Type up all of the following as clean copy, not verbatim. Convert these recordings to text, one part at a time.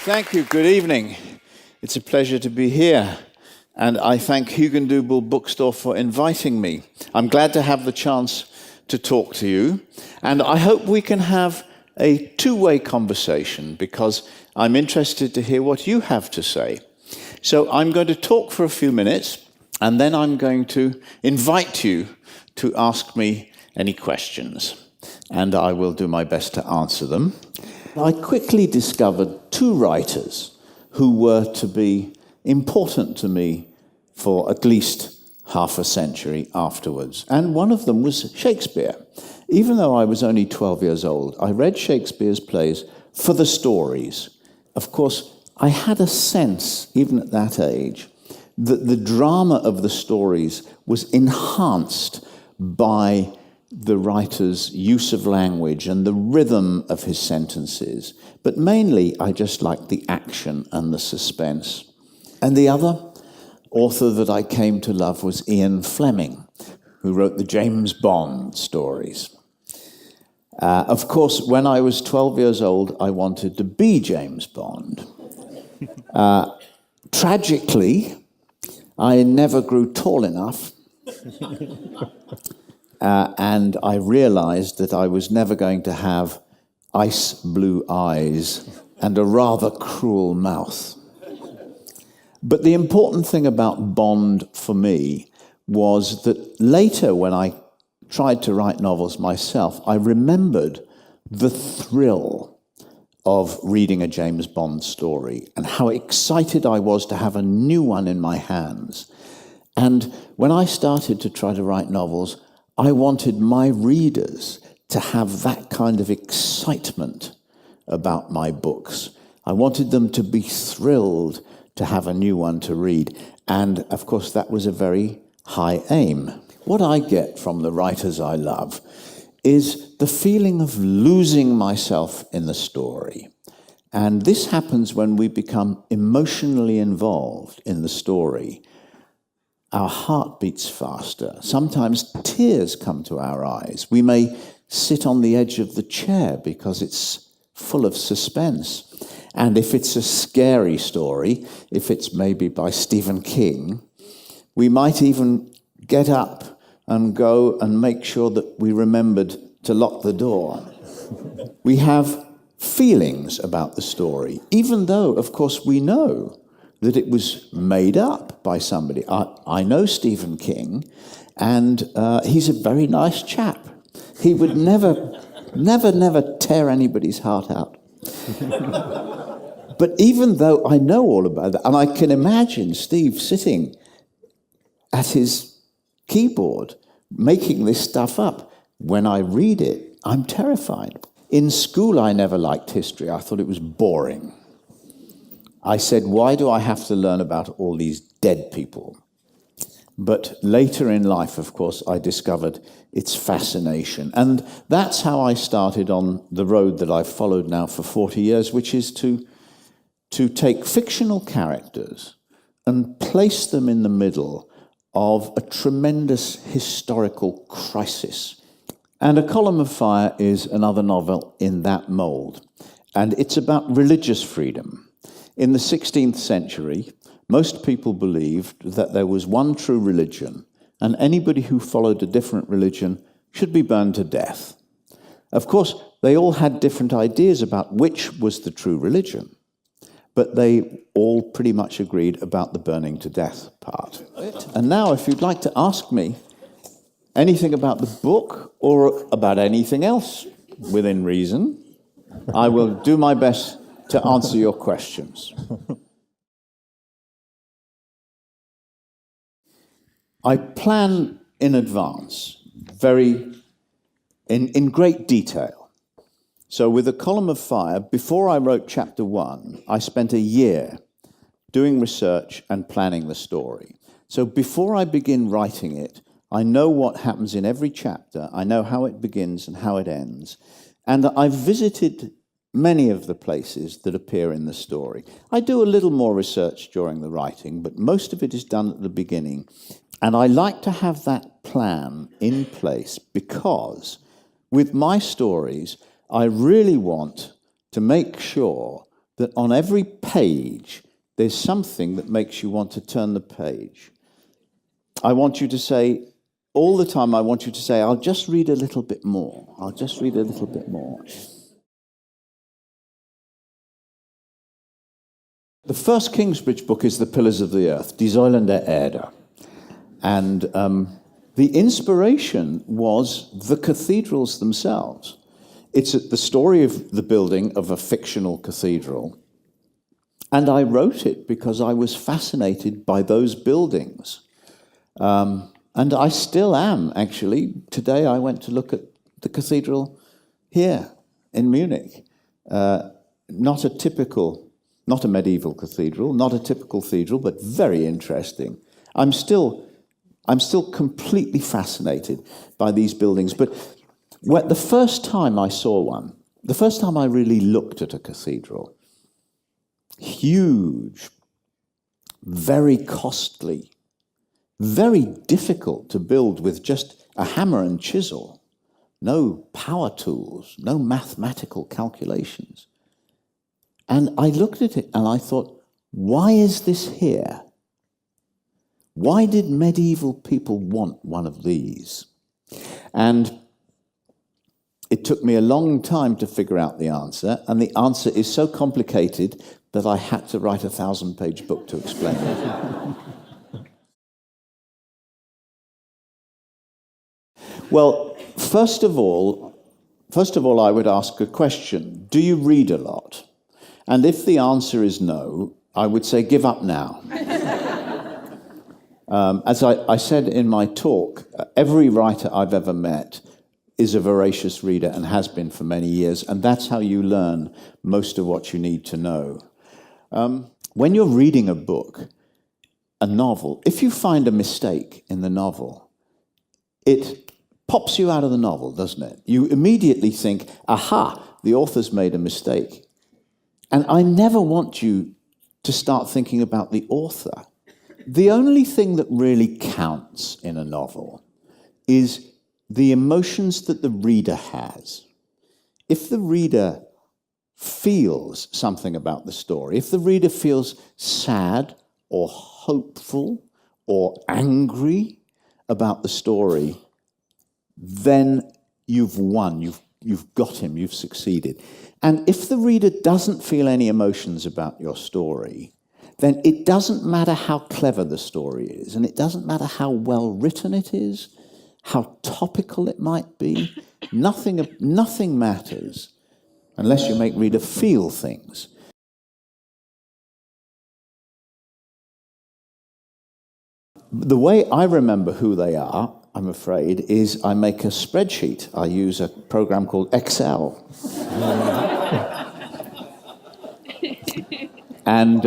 Thank you. Good evening. It's a pleasure to be here. And I thank Hugendubel Bookstore for inviting me. I'm glad to have the chance to talk to you. And I hope we can have a two-way conversation because I'm interested to hear what you have to say. So I'm going to talk for a few minutes, and then I'm going to invite you to ask me any questions. And I will do my best to answer them. I quickly discovered two writers who were to be important to me for at least half a century afterwards. And one of them was Shakespeare. Even though I was only 12 years old, I read Shakespeare's plays for the stories. Of course, I had a sense, even at that age, that the drama of the stories was enhanced by the writer's use of language and the rhythm of his sentences. But mainly, I just liked the action and the suspense. And the other author that I came to love was Fleming, who wrote the James Bond stories. Of course, when I was 12 years old, I wanted to be James Bond. Tragically, I never grew tall enough. And I realized that I was never going to have ice blue eyes and a rather cruel mouth. But the important thing about Bond for me was that later, when I tried to write novels myself, I remembered the thrill of reading a James Bond story and how excited I was to have a new one in my hands. And when I started to try to write novels, I wanted my readers to have that kind of excitement about my books. I wanted them to be thrilled to have a new one to read. And, of course, that was a very high aim. What I get from the writers I love is the feeling of losing myself in the story. And this happens when we become emotionally involved in the story. Our heart beats faster. Sometimes tears come to our eyes. We may sit on the edge of the chair because it's full of suspense. And if it's a scary story, if it's maybe by Stephen King, we might even get up and go and make sure that we remembered to lock the door. We have feelings about the story, even though, of course, we know that it was made up by somebody. I know Stephen King, and he's a very nice chap. He would never tear anybody's heart out. But even though I know all about that, and I can imagine Steve sitting at his keyboard making this stuff up, when I read it, I'm terrified. In school, I never liked history. I thought it was boring. I said, why do I have to learn about all these dead people? But later in life, of course, I discovered its fascination. And that's how I started on the road that I've followed now for 40 years, which is to take fictional characters and place them in the middle of a tremendous historical crisis. And A Column of Fire is another novel in that mold. And it's about religious freedom. In the 16th century, most people believed that there was one true religion, and anybody who followed a different religion should be burned to death. Of course, they all had different ideas about which was the true religion, but they all pretty much agreed about the burning to death part. And now, if you'd like to ask me anything about the book or about anything else within reason, I will do my best to answer your questions. I plan in advance, in great detail. So with A Column of Fire, before I wrote chapter 1, I spent a year doing research and planning the story. So before I begin writing it, I know what happens in every chapter. I know how it begins and how it ends. And I've visited many of the places that appear in the story. I do a little more research during the writing, but most of it is done at the beginning. And I like to have that plan in place because with my stories, I really want to make sure that on every page, there's something that makes you want to turn the page. I want you to say, all the time, I want you to say, I'll just read a little bit more. I'll just read a little bit more. The first Kingsbridge book is The Pillars of the Earth, Die Säulen der Erde. And the inspiration was the cathedrals themselves. It's the story of the building of a fictional cathedral. And I wrote it because I was fascinated by those buildings. And I still am, actually. Today I went to look at the cathedral here in Munich. Not a medieval cathedral, not a typical cathedral, but very interesting. I'm still completely fascinated by these buildings. But the first time I saw one, the first time I really looked at a cathedral, huge, very costly, very difficult to build with just a hammer and chisel, no power tools, no mathematical calculations. And I looked at it and I thought, why is this here? Why did medieval people want one of these? And it took me a long time to figure out the answer, and the answer is so complicated that I had to write a 1,000-page book to explain it. Well, first of all, I would ask a question. Do you read a lot? And if the answer is no, I would say give up now. As I said in my talk, every writer I've ever met is a voracious reader and has been for many years, and that's how you learn most of what you need to know. When you're reading a book, a novel, if you find a mistake in the novel, it pops you out of the novel, doesn't it? You immediately think, aha, the author's made a mistake. And I never want you to start thinking about the author. The only thing that really counts in a novel is the emotions that the reader has. If the reader feels something about the story, if the reader feels sad or hopeful or angry about the story, then you've won, you've got him, you've succeeded. And if the reader doesn't feel any emotions about your story, then it doesn't matter how clever the story is, and it doesn't matter how well written it is, how topical it might be. Nothing matters unless you make reader feel things. The way I remember who they are, I'm afraid, is I make a spreadsheet. I use a program called Excel. And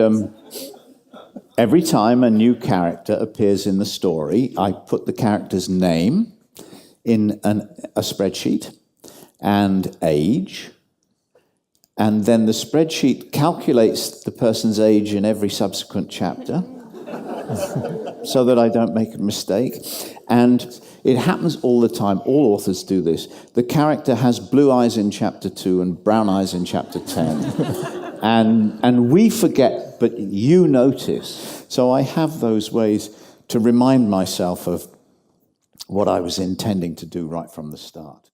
every time a new character appears in the story, I put the character's name in a spreadsheet and age, and then the spreadsheet calculates the person's age in every subsequent chapter so that I don't make a mistake. And it happens all the time. All authors do this. The character has blue eyes in chapter 2 and brown eyes in chapter 10. and we forget, but you notice. So I have those ways to remind myself of what I was intending to do right from the start.